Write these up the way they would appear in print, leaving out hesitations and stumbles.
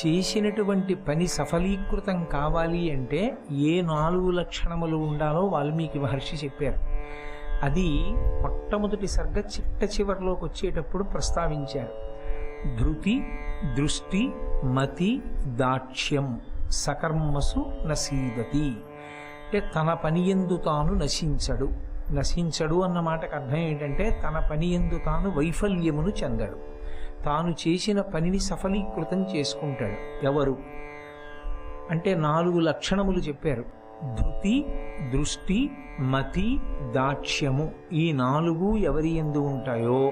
చేసినటువంటి పని సఫలీకృతం కావాలి అంటే ఏ 4 లక్షణములు ఉండాలో వాల్మీకి మహర్షి చెప్పారు. అది మొట్టమొదటి సర్గ చిట్ట చివరిలోకి వచ్చేటప్పుడు ప్రస్తావించారు. ధృతి, దృష్టి, మతి, దాక్ష్యం సకర్మసు నసీదతి. అంటే తన పని యందు తాను నశించడు. నశించడు అన్న మాటకు అర్థం ఏంటంటే తన పని యందు తాను వైఫల్యమును చెందడు. తాను చేసిన పనిని సఫలీకృతం చేసుకుంటాడు. ఎవరు అంటే 4 లక్షణములు చెప్పారు. ధృతి, దృష్టి, మతి, దాక్ష్యము. ఈ 4 ఎవరి యందు ఉంటాయో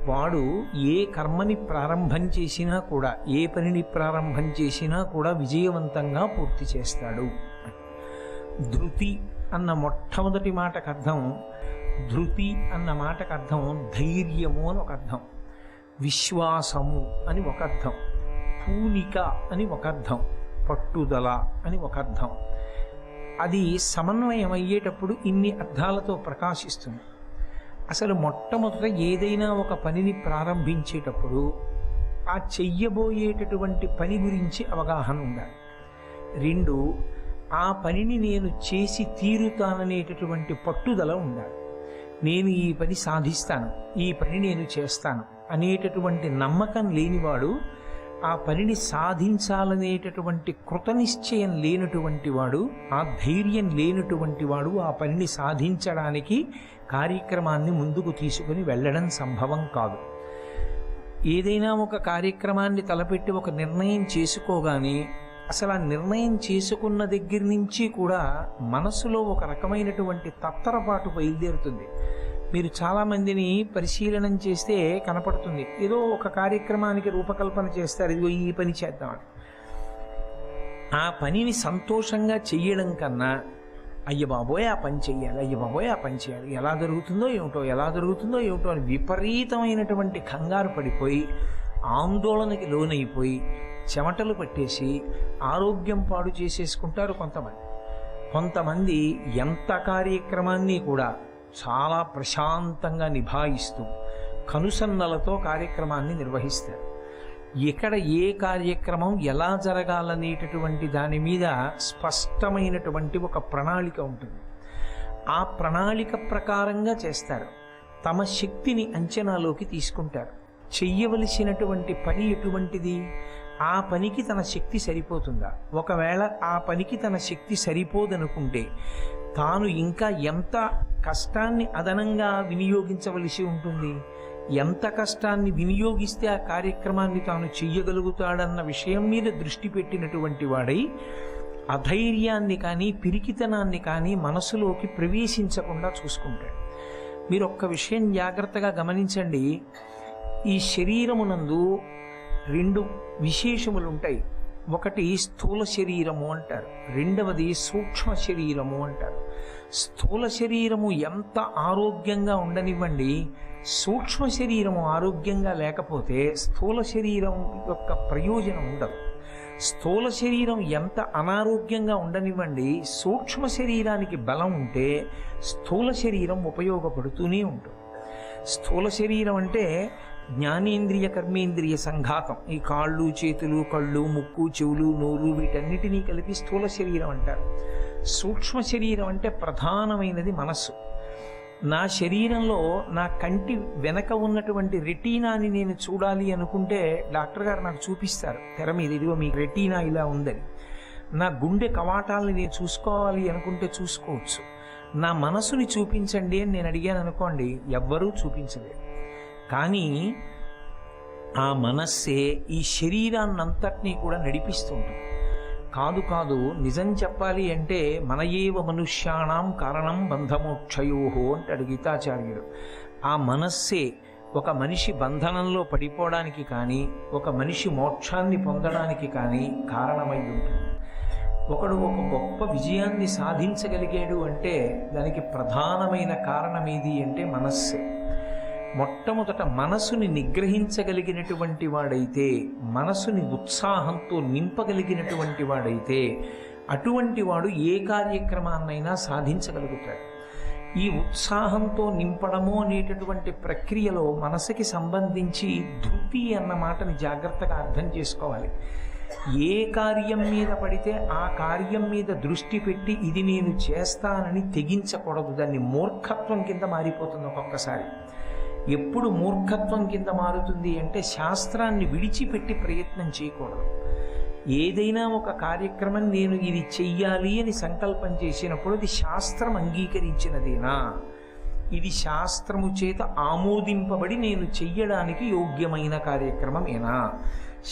వాడు ఏ కర్మని ప్రారంభం చేసినా కూడా, ఏ పనిని ప్రారంభం చేసినా కూడా విజయవంతంగా పూర్తి చేస్తాడు. ధృతి అన్న మొట్టమొదటి మాటకు అర్థం, ధృతి అన్న మాటకు అర్థం ధైర్యము అని ఒక అర్థం, విశ్వాసము అని ఒక అర్థం, పూనిక అని ఒక అర్థం, పట్టుదల అని ఒక అర్థం. అది సమన్వయం అయ్యేటప్పుడు ఇన్ని అర్థాలతో ప్రకాశిస్తుంది. అసలు మొట్టమొదట ఏదైనా ఒక పనిని ప్రారంభించేటప్పుడు ఆ చెయ్యబోయేటటువంటి పని గురించి అవగాహన ఉండాలి. 2, ఆ పనిని నేను చేసి తీరుతాననేటటువంటి పట్టుదల ఉండాలి. నేను ఈ పని సాధిస్తాను, ఈ పని నేను చేస్తాను అనేటటువంటి నమ్మకం లేనివాడు, ఆ పనిని సాధించాలనేటటువంటి కృతనిశ్చయం లేనటువంటి వాడు, ఆ ధైర్యం లేనటువంటి వాడు ఆ పనిని సాధించడానికి కార్యక్రమాన్ని ముందుకు తీసుకుని వెళ్ళడం సంభవం కాదు. ఏదైనా ఒక కార్యక్రమాన్ని తలపెట్టి ఒక నిర్ణయం చేసుకోగానే అసలు ఆ నిర్ణయం చేసుకున్న దగ్గర నుంచి కూడా మనసులో ఒక రకమైనటువంటి తత్తరపాటు బయలుదేరుతుంది. మీరు చాలామందిని పరిశీలనం చేస్తే కనపడుతుంది. ఏదో ఒక కార్యక్రమానికి రూపకల్పన చేస్తారు, ఇదిగో ఈ పని చేద్దామని. ఆ పనిని సంతోషంగా చెయ్యడం కన్నా అయ్య బాబోయ్ ఆ పని చెయ్యాలి, అయ్య బాబోయ్ ఆ పని చేయాలి, ఎలా జరుగుతుందో ఏమిటో అని విపరీతమైనటువంటి కంగారు పడిపోయి ఆందోళనకి లోనైపోయి చెమటలు పట్టేసి ఆరోగ్యం పాడు చేసేసుకుంటారు కొంతమంది ఎంత కార్యక్రమాన్ని కూడా చాలా ప్రశాంతంగా నిభాయిస్తూ కనుసన్నలతో కార్యక్రమాన్ని నిర్వహిస్తారు. ఎక్కడ ఏ కార్యక్రమం ఎలా జరగాలనేటటువంటి దాని మీద స్పష్టమైనటువంటి ఒక ప్రణాళిక ఉంటుంది. ఆ ప్రణాళిక ప్రకారంగా చేస్తారు. తమ శక్తిని అంచనాలోకి తీసుకుంటారు. చెయ్యవలసినటువంటి పని ఎటువంటిది, ఆ పనికి తన శక్తి సరిపోతుందా, ఒకవేళ ఆ పనికి తన శక్తి సరిపోదనుకుంటే తాను ఇంకా ఎంత కష్టాన్ని అదనంగా వినియోగించవలసి ఉంటుంది, ఎంత కష్టాన్ని వినియోగిస్తే ఆ కార్యక్రమాన్ని తాను చెయ్యగలుగుతాడన్న విషయం మీద దృష్టి పెట్టినటువంటి వాడై అధైర్యాన్ని కానీ పిరికితనాన్ని కానీ మనసులోకి ప్రవేశించకుండా చూసుకుంటాడు. మీరు ఒక్క విషయం జాగ్రత్తగా గమనించండి. ఈ శరీరమునందు 2 విశేషములు ఉంటాయి. ఒకటి స్థూల శరీరము అంటారు, రెండవది సూక్ష్మ శరీరము అంటారు. స్థూల శరీరము ఎంత ఆరోగ్యంగా ఉండనివ్వండి, సూక్ష్మ శరీరము ఆరోగ్యంగా లేకపోతే స్థూల శరీరం యొక్క ప్రయోజనం ఉండదు. స్థూల శరీరం ఎంత అనారోగ్యంగా ఉండనివ్వండి, సూక్ష్మ శరీరానికి బలం ఉంటే స్థూల శరీరం ఉపయోగపడుతూనే ఉంటుంది. స్థూల శరీరం అంటే జ్ఞానేంద్రియ కర్మేంద్రియ సంఘాతం. ఈ కాళ్ళు, చేతులు, కళ్ళు, ముక్కు, చెవులు, నోరు వీటన్నిటినీ కలిపి స్థూల శరీరం అంటారు. సూక్ష్మ శరీరం అంటే ప్రధానమైనది మనస్సు. నా శరీరంలో నా కంటి వెనక ఉన్నటువంటి రెటీనాని నేను చూడాలి అనుకుంటే డాక్టర్ గారు నాకు చూపిస్తారు తెర మీద, ఇదిగో మీ రెటీనా ఇలా ఉందని. నా గుండె కవాటాలని నేను చూసుకోవాలి అనుకుంటే చూసుకోవచ్చు. నా మనసుని చూపించండి అని నేను అడిగాను అనుకోండి, ఎవ్వరూ చూపించలేరు. కానీ ఆ మనస్సే ఈ శరీరాన్నంతటినీ కూడా నడిపిస్తుంటుంది. కాదు నిజం చెప్పాలి అంటే మన ఏవ మనుష్యాణం కారణం బంధమోక్షయోహో అంటాడు గీతాచార్యుడు. ఆ మనస్సే ఒక మనిషి బంధనంలో పడిపోవడానికి కానీ, ఒక మనిషి మోక్షాన్ని పొందడానికి కానీ కారణమై ఉంటుంది. ఒకడు ఒక గొప్ప విజయాన్ని సాధించగలిగాడు అంటే దానికి ప్రధానమైన కారణం ఏది అంటే మనస్సే. మొట్టమొదట మనసుని నిగ్రహించగలిగినటువంటి వాడైతే, మనసుని ఉత్సాహంతో నింపగలిగినటువంటి వాడైతే అటువంటి వాడు ఏ కార్యక్రమాన్నైనా సాధించగలుగుతాడు. ఈ ఉత్సాహంతో నింపడము అనేటటువంటి ప్రక్రియలో మనసుకి సంబంధించి ధృతి అన్న మాటని జాగ్రత్తగా అర్థం చేసుకోవాలి. ఏ కార్యం మీద పడితే ఆ కార్యం మీద దృష్టి పెట్టి ఇది నేను చేస్తానని తెగించకూడదు. దాన్ని మూర్ఖత్వం కింద మారిపోతుంది ఒక్కొక్కసారి. ఎప్పుడు మూర్ఖత్వం కింద మారుతుంది అంటే శాస్త్రాన్ని విడిచిపెట్టి ప్రయత్నం చేయకూడదు. ఏదైనా ఒక కార్యక్రమం నేను ఇది చెయ్యాలి అని సంకల్పం చేసినప్పుడు అది శాస్త్రం అంగీకరించినదేనా, ఇది శాస్త్రము చేత ఆమోదింపబడి నేను చెయ్యడానికి యోగ్యమైన కార్యక్రమమేనా,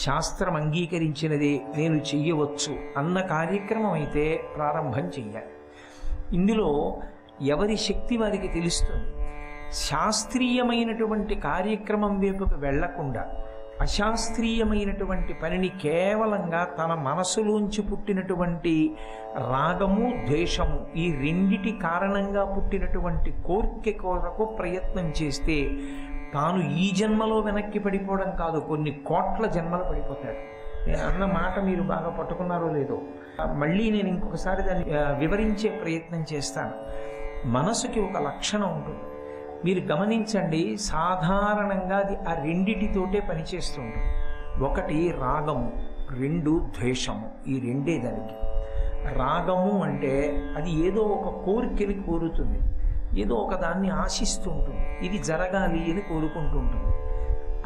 శాస్త్రం అంగీకరించినదే నేను చెయ్యవచ్చు అన్న కార్యక్రమం అయితే ప్రారంభం చెయ్యాలి. ఇందులో ఎవరి శక్తి వారికి తెలుస్తుంది. శాస్త్రీయమైనటువంటి కార్యక్రమం వైపుకు వెళ్లకుండా అశాస్త్రీయమైనటువంటి పనిని కేవలంగా తన మనసులోంచి పుట్టినటువంటి రాగము ద్వేషము ఈ రెండిటి కారణంగా పుట్టినటువంటి కోరిక కొరకు ప్రయత్నం చేస్తే తాను ఈ జన్మలో వెనక్కి పడిపోవడం కాదు, కొన్ని కోట్ల జన్మలు పడిపోతాడు. నేను అన్న మాట మీరు బాగా పట్టుకున్నారో లేదో మళ్ళీ నేను ఇంకొకసారి దాన్ని వివరించే ప్రయత్నం చేస్తాను. మనసుకి ఒక లక్షణం ఉంటుంది, మీరు గమనించండి. సాధారణంగా అది ఆ రెండిటితోటే పనిచేస్తూ ఉంటుంది. ఒకటి రాగము, రెండు ద్వేషము. ఈ రెండే దానికి. రాగము అంటే అది ఏదో ఒక కోరికని కోరుతుంది, ఏదో ఒక దాన్ని ఆశిస్తూ ఉంటుంది, ఇది జరగాలి అని కోరుకుంటూ ఉంటుంది.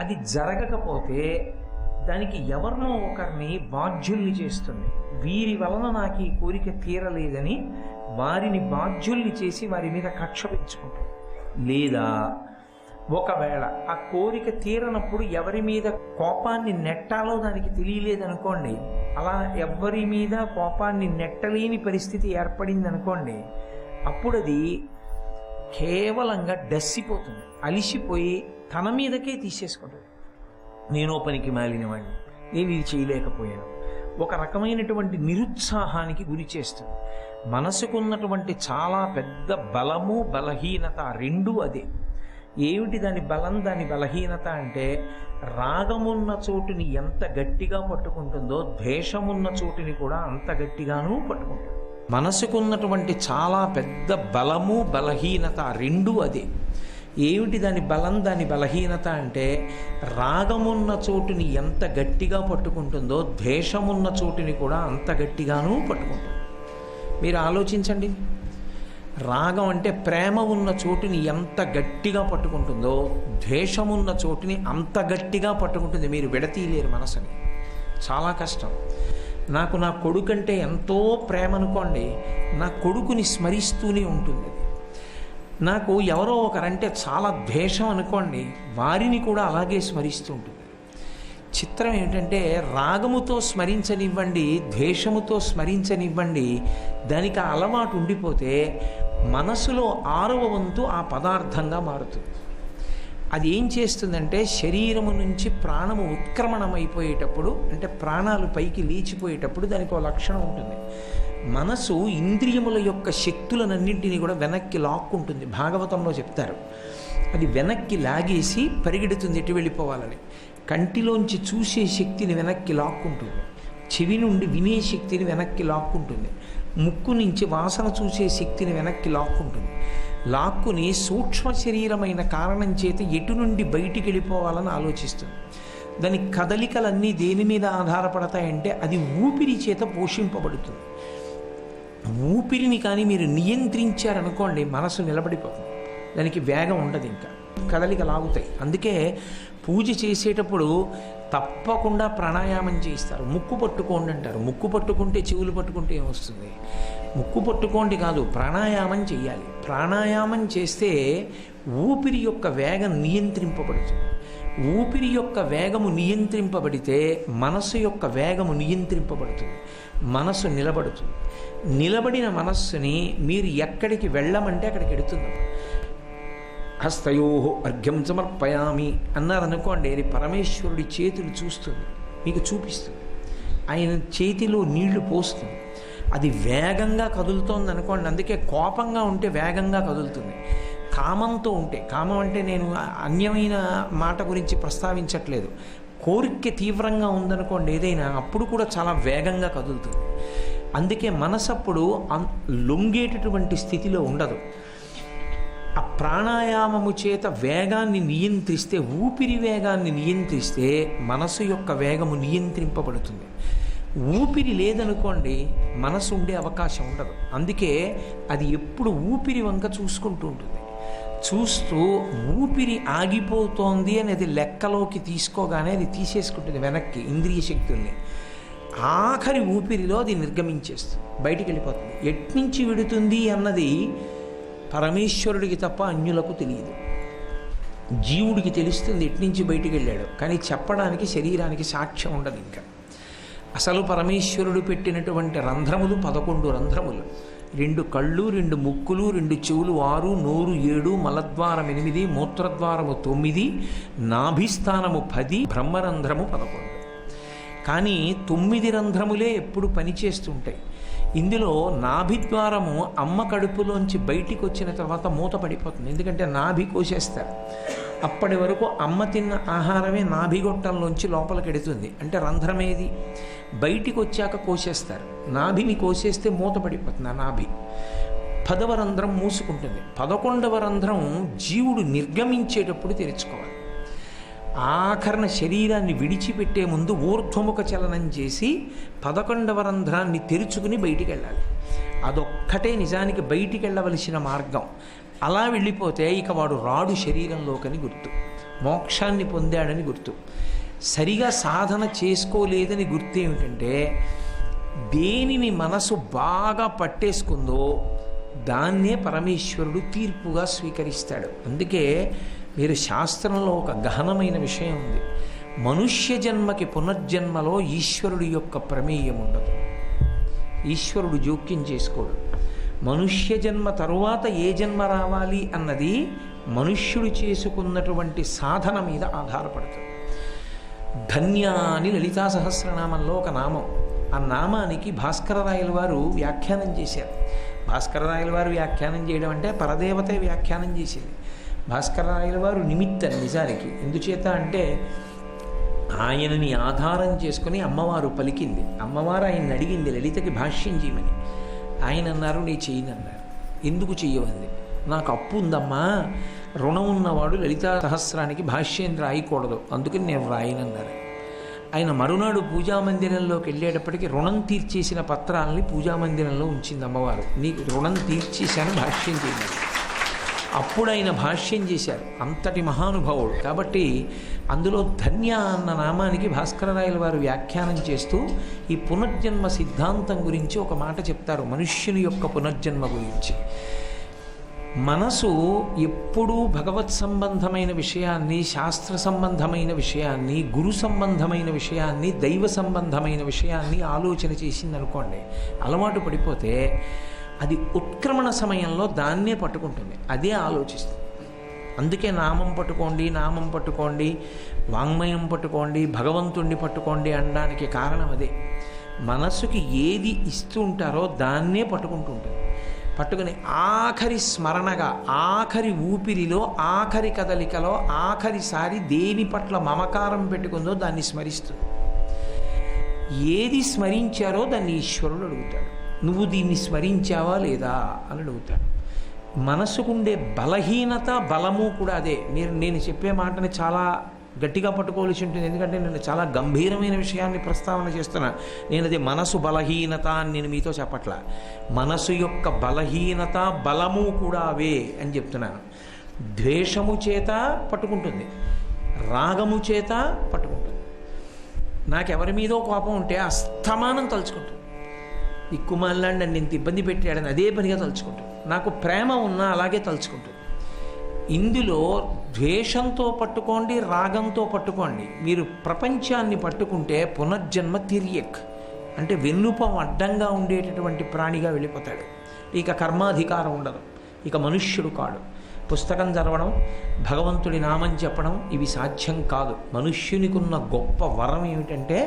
అది జరగకపోతే దానికి ఎవరినో ఒకరిని బాధ్యుల్ని చేస్తుంది. వీరి వలన నాకు ఈ కోరిక తీరలేదని వారిని బాధ్యుల్ని చేసి వారి మీద కక్ష పెంచుకుంటుంది. లేదా ఒకవేళ ఆ కోరిక తీరనప్పుడు ఎవరి మీద కోపాన్ని నెట్టాలో దానికి తెలియలేదనుకోండి, అలా ఎవరి మీద కోపాన్ని నెట్టలేని పరిస్థితి ఏర్పడింది అనుకోండి, అప్పుడు అది కేవలంగా డస్సిపోతుంది, అలిసిపోయి తన మీదకే తీసేసుకుంటుంది. నేను పనికి మాలినవాడిని, నేను ఇది చేయలేకపోయాను, ఒక రకమైనటువంటి నిరుత్సాహానికి గురి చేస్తుంది. మనసుకున్నటువంటి చాలా పెద్ద బలము బలహీనత రెండూ అదే. ఏమిటి దాని బలం దాని బలహీనత అంటే రాగమున్న చోటుని ఎంత గట్టిగా పట్టుకుంటుందో ద్వేషమున్న చోటుని కూడా అంత గట్టిగానూ పట్టుకుంటుంది. మనసుకున్నటువంటి చాలా పెద్ద బలము బలహీనత రెండూ అదే. ఏమిటి దాని బలం దాని బలహీనత అంటే రాగమున్న చోటుని ఎంత గట్టిగా పట్టుకుంటుందో ద్వేషమున్న చోటుని కూడా అంత గట్టిగానూ పట్టుకుంటుంది. మీరు ఆలోచించండి, రాగం అంటే ప్రేమ ఉన్న చోటుని ఎంత గట్టిగా పట్టుకుంటుందో ద్వేషమున్న చోటుని అంత గట్టిగా పట్టుకుంటుంది. మీరు విడతీయలేరు మనసుని, చాలా కష్టం. నాకు నా కొడుకంటే ఎంతో ప్రేమ అనుకోండి, నా కొడుకుని స్మరిస్తూనే ఉంటుంది. నాకు ఎవరో ఒకరంటే చాలా ద్వేషం అనుకోండి, వారిని కూడా అలాగే స్మరిస్తూ ఉంటుంది. చిత్రం ఏంటంటే రాగముతో స్మరించనివ్వండి, ద్వేషముతో స్మరించనివ్వండి, దానికి ఆ అలవాటు ఉండిపోతే మనసులో 6వ వంతు ఆ పదార్థంగా మారుతుంది. అది ఏం చేస్తుందంటే శరీరము నుంచి ప్రాణము ఉత్క్రమణమైపోయేటప్పుడు, అంటే ప్రాణాలు పైకి లేచిపోయేటప్పుడు దానికి ఒక లక్షణం ఉంటుంది. మనసు ఇంద్రియముల యొక్క శక్తులనన్నింటినీ కూడా వెనక్కి లాక్కుంటుంది. భాగవతంలో చెప్తారు, అది వెనక్కి లాగేసి పరిగెడుతుంది ఎటు వెళ్ళిపోవాలని. కంటిలోంచి చూసే శక్తిని వెనక్కి లాక్కుంటుంది, చెవి నుండి వినే శక్తిని వెనక్కి లాక్కుంటుంది, ముక్కు నుంచి వాసన చూసే శక్తిని వెనక్కి లాక్కుంటుంది. లాక్కుని సూక్ష్మ శరీరమైన కారణం చేత ఎటు నుండి బయటికి వెళ్ళిపోవాలని ఆలోచిస్తుంది. దాని కదలికలన్నీ దేని మీద ఆధారపడతాయంటే అది ఊపిరి చేత పోషింపబడుతుంది. ఊపిరిని కానీ మీరు నియంత్రించారనుకోండి మనసు నిలబడిపోతుంది, దానికి వేగం ఉండదు, ఇంకా కదలిక లాగుతాయి. అందుకే పూజ చేసేటప్పుడు తప్పకుండా ప్రాణాయామం చేయిస్తారు. ముక్కు పట్టుకోండి అంటారు. ముక్కు పట్టుకుంటే చెవులు పట్టుకుంటే ఏమొస్తుంది? ముక్కు పట్టుకోండి కాదు, ప్రాణాయామం చేయాలి. ప్రాణాయామం చేస్తే ఊపిరి యొక్క వేగం నియంత్రింపబడుతుంది. ఊపిరి యొక్క వేగము నియంత్రింపబడితే మనస్సు యొక్క వేగము నియంత్రింపబడుతుంది, మనస్సు నిలబడుతుంది. నిలబడిన మనస్సుని మీరు ఎక్కడికి వెళ్ళమంటే అక్కడికి ఎడుతుంది. హస్తయో అర్ఘ్యం సమర్పయామి అన్నారనుకోండి, అది పరమేశ్వరుడి చేతులు చూస్తుంది, మీకు చూపిస్తుంది. ఆయన చేతిలో నీళ్లు పోస్తుంది, అది వేగంగా కదులుతోంది అనుకోండి. అందుకే కోపంగా ఉంటే వేగంగా కదులుతుంది. కామంతో ఉంటే, కామం అంటే నేను అన్యమైన మాట గురించి ప్రస్తావించట్లేదు, కోరిక తీవ్రంగా ఉందనుకోండి ఏదైనా, అప్పుడు కూడా చాలా వేగంగా కదులుతుంది. అందుకే మనసప్పుడు లొంగేటటువంటి స్థితిలో ఉండదు. ఆ ప్రాణాయామము చేత వేగాన్ని నియంత్రిస్తే, ఊపిరి వేగాన్ని నియంత్రిస్తే మనసు యొక్క వేగము నియంత్రింపబడుతుంది. ఊపిరి లేదనుకోండి మనసు ఉండే అవకాశం ఉండదు. అందుకే అది ఎప్పుడు ఊపిరి వంక చూసుకుంటూ ఉంటుంది. చూస్తూ ఊపిరి ఆగిపోతోంది అని అది లెక్కలోకి తీసుకోగానే అది తీసేసుకుంటుంది వెనక్కి ఇంద్రియ శక్తుల్ని. ఆఖరి ఊపిరిలో అది నిర్గమించేస్తుంది, బయటికి వెళ్ళిపోతుంది. ఎట్నుంచి విడుతుంది అన్నది పరమేశ్వరుడికి తప్ప అన్యులకు తెలియదు. జీవుడికి తెలుస్తుంది ఎట్నుంచి బయటికి వెళ్ళాడు, కానీ చెప్పడానికి శరీరానికి సాక్ష్యం ఉండదు. ఇంకా అసలు పరమేశ్వరుడు పెట్టినటువంటి రంధ్రములు 11 రంధ్రములు. 2 కళ్ళు, 2 ముక్కులు, 2 చెవులు 6, నోరు 7, మలద్వారం 8, మూత్రద్వారము 9, నాభిస్థానము 10, బ్రహ్మరంధ్రము 11. కానీ 9 రంధ్రములే ఎప్పుడు పనిచేస్తుంటాయి. ఇందులో నాభిద్వారము అమ్మ కడుపులోంచి బయటికి వచ్చిన తర్వాత మూత పడిపోతుంది. ఎందుకంటే నాభి కోసేస్తారు. అప్పటి వరకు అమ్మ తిన్న ఆహారమే నాభిగొట్టంలోంచి లోపలికి ఎడుతుంది. అంటే రంధ్రమేది బయటికి వచ్చాక కోసేస్తారు. నాభిని కోసేస్తే మూత పడిపోతుంది ఆ నాభి. 10వ రంధ్రం మూసుకుంటుంది. 11వ రంధ్రం జీవుడు నిర్గమించేటప్పుడు తెరుచుకోవాలి. ఆఖరణ శరీరాన్ని విడిచిపెట్టే ముందు ఊర్ధ్వముఖ చలనం చేసి 11వ రంధ్రాన్ని తెరుచుకుని బయటికి వెళ్ళాలి. అదొక్కటే నిజానికి బయటికి వెళ్ళవలసిన మార్గం. అలా వెళ్ళిపోతే ఇక వాడు రాడు శరీరంలోకని గుర్తు, మోక్షాన్ని పొందాడని గుర్తు. సరిగా సాధన చేసుకోలేదని గుర్తు ఏమిటంటే, దేనిని మనసు బాగా పట్టేసుకుందో దాన్నే పరమేశ్వరుడు తీర్పుగా స్వీకరిస్తాడు. అందుకే మీరు శాస్త్రంలో ఒక గహనమైన విషయం ఉంది. మనుష్య జన్మకి పునర్జన్మలో ఈశ్వరుడి యొక్క ప్రమేయం ఉండదు. ఈశ్వరుడు జోక్యం చేసుకోడు. మనుష్య జన్మ తరువాత ఏ జన్మ రావాలి అన్నది మనుష్యుడు చేసుకున్నటువంటి సాధన మీద ఆధారపడుతుంది. ధన్య అని లలితా సహస్రనామంలో ఒక నామం. ఆ నామానికి భాస్కరరాయల వారు వ్యాఖ్యానం చేశారు. భాస్కరరాయల వారు వ్యాఖ్యానం చేయడం అంటే పరదేవతే వ్యాఖ్యానం చేసింది. భాస్కరరాయల వారు నిమిత్తం నిజానికి. ఎందుచేత అంటే ఆయనని ఆధారం చేసుకుని అమ్మవారు పలికింది. అమ్మవారు ఆయన్ని అడిగింది లలితకి భాష్యం చేయమని. ఆయన అన్నారు, నీ చెయ్యనన్నారు. ఎందుకు చెయ్యవంది? నాకు అప్పు ఉందమ్మా, రుణం ఉన్నవాడు లలితా సహస్రానికి భాష్యం రాయకూడదు, అందుకని నేను రాయనన్నారు. ఆయన మరునాడు పూజామందిరంలోకి వెళ్ళేటప్పటికి రుణం తీర్చేసిన పత్రాలని పూజామందిరంలో ఉంచింది అమ్మవారు. నీకు రుణం తీర్చేశాను, భాష్యం చేయాలి. అప్పుడు ఆయన భాష్యం చేశారు. అంతటి మహానుభావుడు కాబట్టి అందులో ధన్య అన్న నామానికి భాస్కరరాయల వారు వ్యాఖ్యానం చేస్తూ ఈ పునర్జన్మ సిద్ధాంతం గురించి ఒక మాట చెప్తారు. మనుష్యుని యొక్క పునర్జన్మ గురించి. మనసు ఎప్పుడూ భగవత్ సంబంధమైన విషయాన్ని, శాస్త్ర సంబంధమైన విషయాన్ని, గురు సంబంధమైన విషయాన్ని, దైవ సంబంధమైన విషయాన్ని ఆలోచన చేసిందనుకోండి, అలవాటు పడిపోతే అది ఉత్క్రమణ సమయంలో దాన్నే పట్టుకుంటుంది, అదే ఆలోచిస్తుంది. అందుకే నామం పట్టుకోండి, నామం పట్టుకోండి, వాంగ్మయం పట్టుకోండి, భగవంతుణ్ణి పట్టుకోండి అనడానికి కారణం అదే. మనస్సుకి ఏది ఇస్తూ ఉంటారో దాన్నే పట్టుకుంటూ ఉంటుంది. పట్టుకుని ఆఖరి స్మరణగా, ఆఖరి ఊపిరిలో, ఆఖరి కదలికలో, ఆఖరిసారి దేని పట్ల మమకారం పెట్టుకుందో దాన్ని స్మరిస్తుంది. ఏది స్మరించారో దాన్ని ఈశ్వరుడు అడుగుతాడు. నువ్వు దీన్ని స్మరించావా లేదా అని అడుగుతాడు. మనసుకుండే బలహీనత బలము కూడా అదే. నేను చెప్పే మాటని చాలా గట్టిగా పట్టుకోవాల్సి ఉంటుంది. ఎందుకంటే నేను చాలా గంభీరమైన విషయాన్ని ప్రస్తావన చేస్తున్నా. నేను అది మనసు బలహీనత అని నేను మీతో చెప్పట్లా. మనసు యొక్క బలహీనత బలము కూడా అవే అని చెప్తున్నాను. ద్వేషము చేత పట్టుకుంటుంది, రాగము చేత పట్టుకుంటుంది. నాకెవరి మీదో కోపం ఉంటే అస్తమానం తలుచుకుంటుంది. ఈ కుమారులాంటి నన్ను ఇంత ఇబ్బంది పెట్టాడని అదే పనిగా తలుచుకుంటుంది. నాకు ప్రేమ ఉన్నా అలాగే తలుచుకుంటుంది. ఇందులో ద్వేషంతో పట్టుకోండి, రాగంతో పట్టుకోండి. మీరు ప్రపంచాన్ని పట్టుకుంటే పునర్జన్మ తిరియక్ అంటే వెన్నుపం అడ్డంగా ఉండేటటువంటి ప్రాణిగా వెళ్ళిపోతాడు. ఇక కర్మాధికారం ఉండదు, ఇక మనుష్యుడు కాడు. పుస్తకం చదవడం, భగవంతుడి నామం చెప్పడం ఇవి సాధ్యం కాదు. మనుష్యునికి ఉన్న గొప్ప వరం ఏమిటంటే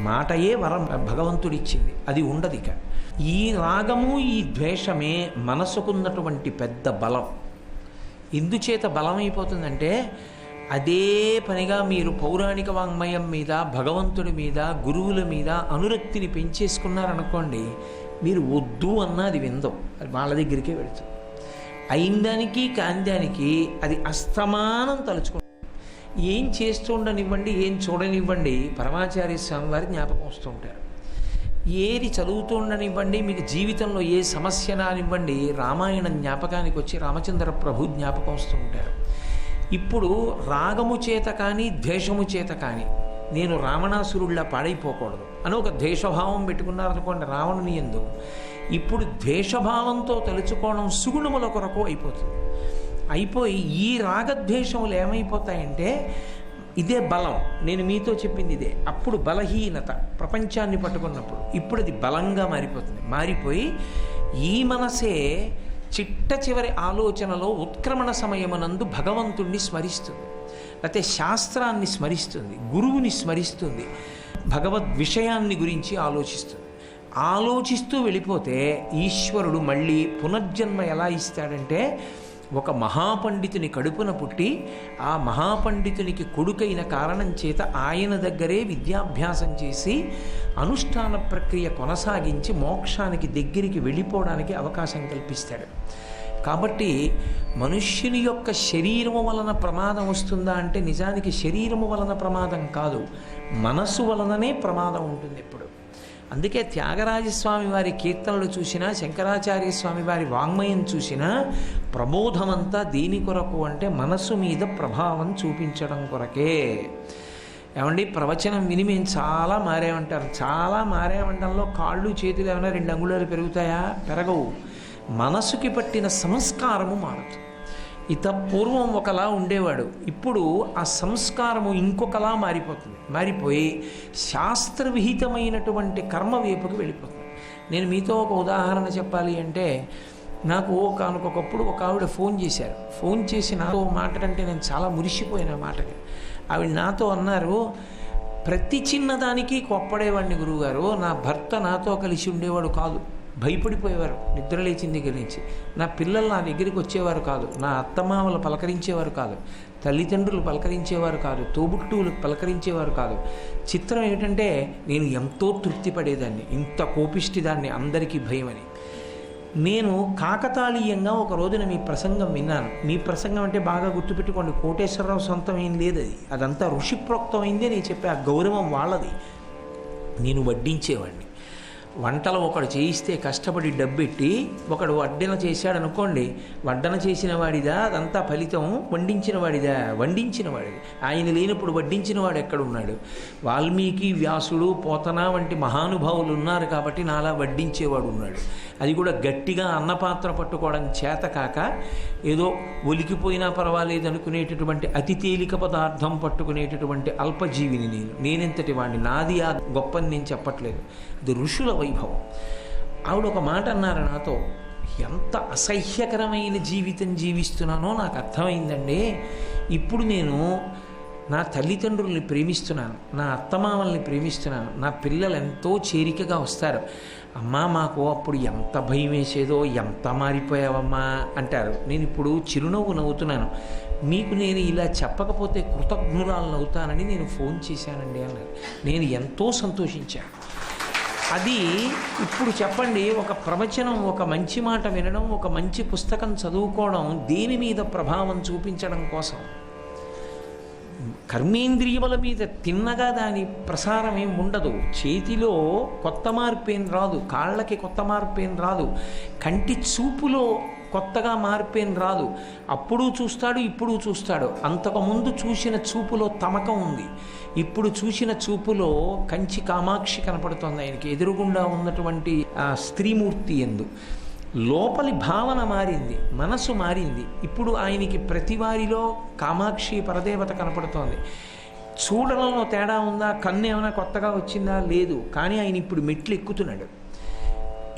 మాటయే వరం భగవంతుడిచ్చింది, అది ఉండదు. ఇక ఈ రాగము, ఈ ద్వేషమే మనసుకున్నటువంటి పెద్ద బలం. ఎందుచేత బలమైపోతుందంటే అదే పనిగా మీరు పౌరాణిక వాంగ్మయం మీద, భగవంతుడి మీద, గురువుల మీద అనురక్తిని పెంచేసుకున్నారనుకోండి, మీరు వద్దు అన్నా అది విందం, అది వాళ్ళ దగ్గరికే వెళుతుంది. అయిందానికి కాందానికి అది అస్తమానం తలుచుకుంటుంది. ఏం చేస్తుండనివ్వండి, ఏం చూడనివ్వండి, పరమాచార్య స్వామి వారి జ్ఞాపకం వస్తూ ఉంటారు. ఏది చదువుతుండనివ్వండి, మీకు జీవితంలో ఏ సమస్య నానివ్వండి, రామాయణం జ్ఞాపకానికి వచ్చి రామచంద్ర ప్రభు జ్ఞాపకం వస్తూ ఉంటారు. ఇప్పుడు రాగము చేత కానీ ద్వేషము చేత కానీ నేను రావణాసురుడిలా పాడైపోకూడదు అని ఒక ద్వేషభావం పెట్టుకున్నారనుకోండి రావణుని యందు. ఇప్పుడు ద్వేషభావంతో తలుచుకోవడం సుగుణముల కొరకు అయిపోతుంది. అయిపోయి ఈ రాగద్వేషములు ఏమైపోతాయంటే ఇదే బలం. నేను మీతో చెప్పింది ఇదే. అప్పుడు బలహీనత ప్రపంచాన్ని పట్టుకున్నప్పుడు ఇప్పుడు అది బలంగా మారిపోతుంది. మారిపోయి ఈ మనసే చిట్ట చివరి ఆలోచనలో ఉత్క్రమణ సమయమునందు భగవంతుణ్ణి స్మరిస్తుంది, లేకపోతే శాస్త్రాన్ని స్మరిస్తుంది, గురువుని స్మరిస్తుంది, భగవద్ విషయాన్ని గురించి ఆలోచిస్తుంది. ఆలోచిస్తూ వెళ్ళిపోతే ఈశ్వరుడు మళ్ళీ పునర్జన్మ ఎలా ఇస్తాడంటే ఒక మహాపండితుని కడుపున పుట్టి ఆ మహాపండితునికి కొడుకైన కారణం చేత ఆయన దగ్గరే విద్యాభ్యాసం చేసి అనుష్ఠాన ప్రక్రియ కొనసాగించి మోక్షానికి దగ్గరికి వెళ్ళిపోవడానికి అవకాశం కల్పిస్తాడు. కాబట్టి మనుష్యుని యొక్క శరీరము వలన ప్రమాదం వస్తుందా అంటే నిజానికి శరీరము వలన ప్రమాదం కాదు, మనసు వలననే ప్రమాదం ఉంటుంది ఎప్పుడు. అందుకే త్యాగరాజస్వామి వారి కీర్తనలు చూసినా, శంకరాచార్య స్వామి వారి వాంగ్మయం చూసినా ప్రబోధమంతా దేని కొరకు అంటే మనసు మీద ప్రభావం చూపించడం కొరకే. ఏమండి, ప్రవచనం విని మేము చాలా మారేమంటారు. చాలా మారేమంటంలో కాళ్ళు చేతులు ఏమైనా 2 అంగుళాలు పెరుగుతాయా? పెరగవు. మనసుకి పట్టిన సంస్కారము మారుతుంది. ఇత పూర్వం ఒకలా ఉండేవాడు, ఇప్పుడు ఆ సంస్కారము ఇంకొకలా మారిపోతుంది. మారిపోయి శాస్త్రవిహితమైనటువంటి కర్మ వైపుకి వెళ్ళిపోతుంది. నేను మీతో ఒక ఉదాహరణ చెప్పాలి అంటే, నాకు ఒకనకొకప్పుడు ఒక ఆవిడ ఫోన్ చేశారు. ఫోన్ చేసి నాతో మాట్లాడంటే నేను చాలా మురిసిపోయిన మాటకి. ఆవిడ నాతో అన్నారు, ప్రతి చిన్నదానికి కొప్పడేవాడిని గురువుగారు, నా భర్త నాతో కలిసి ఉండేవాడు కాదు, భయపడిపోయేవారు నిద్ర లేచిన దగ్గర నుంచి. నా పిల్లలు నా దగ్గరికి వచ్చేవారు కాదు, నా అత్తమామలు పలకరించేవారు కాదు, తల్లిదండ్రులు పలకరించేవారు కాదు, తోబుట్టువులు పలకరించేవారు కాదు. చిత్రం ఏమిటంటే నేను ఎంతో తృప్తి పడేదాన్ని, ఇంత కోపిష్టిదాన్ని, అందరికీ భయమని. నేను కాకతాళీయంగా ఒక రోజున మీ ప్రసంగం విన్నాను. మీ ప్రసంగం అంటే బాగా గుర్తుపెట్టుకోండి, కోటేశ్వరరావు సొంతం ఏం లేదు, అదంతా ఋషిప్రోక్తమైందే. నేను చెప్పే ఆ గౌరవం వాళ్ళది. నేను వడ్డించేవాడిని. వంటలు ఒకడు చేయిస్తే కష్టపడి డబ్బెట్టి ఒకడు వడ్డన చేశాడనుకోండి, వడ్డన చేసిన వాడిదా అదంతా ఫలితం, వండించిన వాడిదా? వండించిన వాడిది. ఆయన లేనప్పుడు వడ్డించిన వాడు ఎక్కడున్నాడు? వాల్మీకి, వ్యాసుడు, పోతన వంటి మహానుభావులు ఉన్నారు కాబట్టి నాలా వడ్డించేవాడు ఉన్నాడు. అది కూడా గట్టిగా అన్నపాత్ర పట్టుకోవడం చేత కాక ఏదో ఒలికిపోయినా పర్వాలేదు అనుకునేటటువంటి అతి తేలిక పదార్థం పట్టుకునేటటువంటి అల్పజీవిని నేనెంతటి వాడిని, నాది ఆ గొప్పని నేను చెప్పట్లేదు, అది ఋషుల వైభవం. ఆవిడ ఒక మాట అన్నారు నాతో, ఎంత అసహ్యకరమైన జీవితం జీవిస్తున్నానో నాకు అర్థమైందండి. ఇప్పుడు నేను నా తల్లిదండ్రుల్ని ప్రేమిస్తున్నాను, నా అత్తమామల్ని ప్రేమిస్తున్నాను, నా పిల్లలు ఎంతో చేరికగా వస్తారు. అమ్మా మాకు అప్పుడు ఎంత భయం వేసేదో, ఎంత మారిపోయావమ్మా అంటారు. నేను ఇప్పుడు చిరునవ్వు నవ్వుతున్నాను. మీకు నేను ఇలా చెప్పకపోతే కృతజ్ఞురాలను అవుతానని నేను ఫోన్ చేశానండి అన్నారు. నేను ఎంతో సంతోషించాను. అది ఇప్పుడు చెప్పండి, ఒక ప్రవచనం, ఒక మంచి మాట వినడం, ఒక మంచి పుస్తకం చదువుకోవడం దేని మీద ప్రభావం చూపించడం కోసం? కర్మేంద్రియముల మీద తిన్నగా దాని ప్రసారం ఏం ఉండదు. చేతిలో కొత్త మార్పేం రాదు, కాళ్ళకి కొత్త మార్పేం రాదు, కంటి చూపులో కొత్తగా మార్పేం రాదు. అప్పుడు చూస్తాడు, ఇప్పుడు చూస్తాడు. అంతకుముందు చూసిన చూపులో తమకం ఉంది, ఇప్పుడు చూసిన చూపులో కంచి కామాక్షి కనపడుతోంది ఆయనకి ఎదురుగుండా ఉన్నటువంటి ఆ స్త్రీమూర్తి యందు. లోపలి భావన మారింది, మనసు మారింది. ఇప్పుడు ఆయనకి ప్రతివారిలో కామాక్షి పరదేవత కనపడుతోంది. చూడడంలో తేడా ఉందా? కన్ను ఏమైనా కొత్తగా వచ్చిందా? లేదు. కానీ ఆయన ఇప్పుడు మెట్లు ఎక్కుతున్నాడు.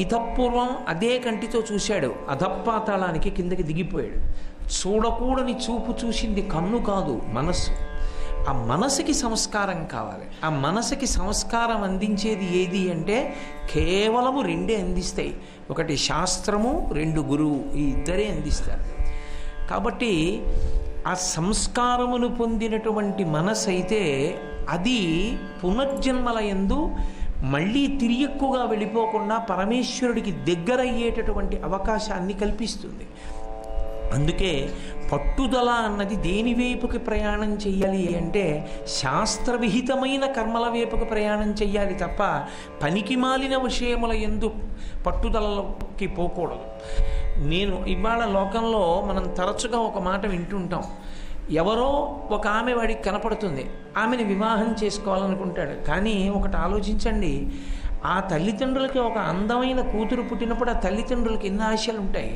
ఇతపూర్వం అదే కంటితో చూశాడు, అధపాతాళానికి కిందకి దిగిపోయాడు. చూడకూడని చూపు చూసింది కన్ను కాదు, మనస్సు. ఆ మనసుకి సంస్కారం కావాలి. ఆ మనసుకి సంస్కారం అందించేది ఏది అంటే కేవలము 2 అందిస్తాయి. ఒకటి శాస్త్రము, 2 గురువు. ఈ ఇద్దరే అందిస్తారు. కాబట్టి ఆ సంస్కారమును పొందినటువంటి మనసు అయితే అది పునర్జన్మల యందు మళ్ళీ తిరియక్కుగా వెళ్ళిపోకుండా పరమేశ్వరుడికి దగ్గరయ్యేటటువంటి అవకాశాన్ని కల్పిస్తుంది. అందుకే పట్టుదల అన్నది దేని వైపుకి ప్రయాణం చెయ్యాలి అంటే శాస్త్రవిహితమైన కర్మల వైపుకి ప్రయాణం చెయ్యాలి తప్ప పనికి మాలిన విషయముల యందు పట్టుదలకి పోకూడదు. నేను ఇవాళ లోకంలో మనం తరచుగా ఒక మాట వింటుంటాం, ఎవరో ఒక ఆమె వాడికి కనపడుతుంది, ఆమెను వివాహం చేసుకోవాలనుకుంటాడు. కానీ ఒకటి ఆలోచించండి, ఆ తల్లిదండ్రులకి ఒక అందమైన కూతురు పుట్టినప్పుడు ఆ తల్లిదండ్రులకి ఎన్ని ఆశలు ఉంటాయి.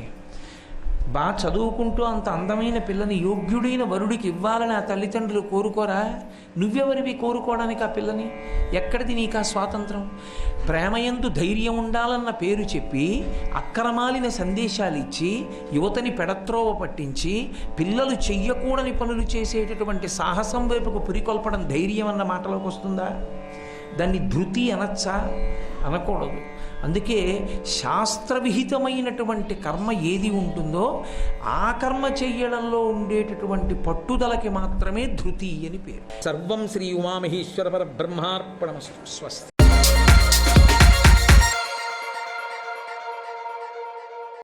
బాగా చదువుకుంటూ అంత అందమైన పిల్లని యోగ్యుడైన వరుడికి ఇవ్వాలని ఆ తల్లిదండ్రులు కోరుకోరా? నువ్వెవరివి కోరుకోవడానికి ఆ పిల్లని? ఎక్కడిది నీకు ఆ స్వాతంత్రం? ప్రేమయందు ధైర్యం ఉండాలన్న పేరు చెప్పి అక్రమాలిన సందేశాలు ఇచ్చి యువతని పెడత్రోవ పట్టించి పిల్లలు చెయ్యకూడని పనులు చేసేటటువంటి సాహసం వైపుకు పురికొల్పడం ధైర్యం అన్న మాటలోకి వస్తుందా? దాన్ని ధృతి అనొచ్చా? అనకూడదు. అందుకే శాస్త్రవిహితమైనటువంటి కర్మ ఏది ఉంటుందో ఆ కర్మ చెయ్యడంలో ఉండేటటువంటి పట్టుదలకి మాత్రమే ధృతి అని పేరు. సర్వం శ్రీ ఉమామహేశ్వర పరబ్రహ్మార్పణమస్తు. స్వస్తి.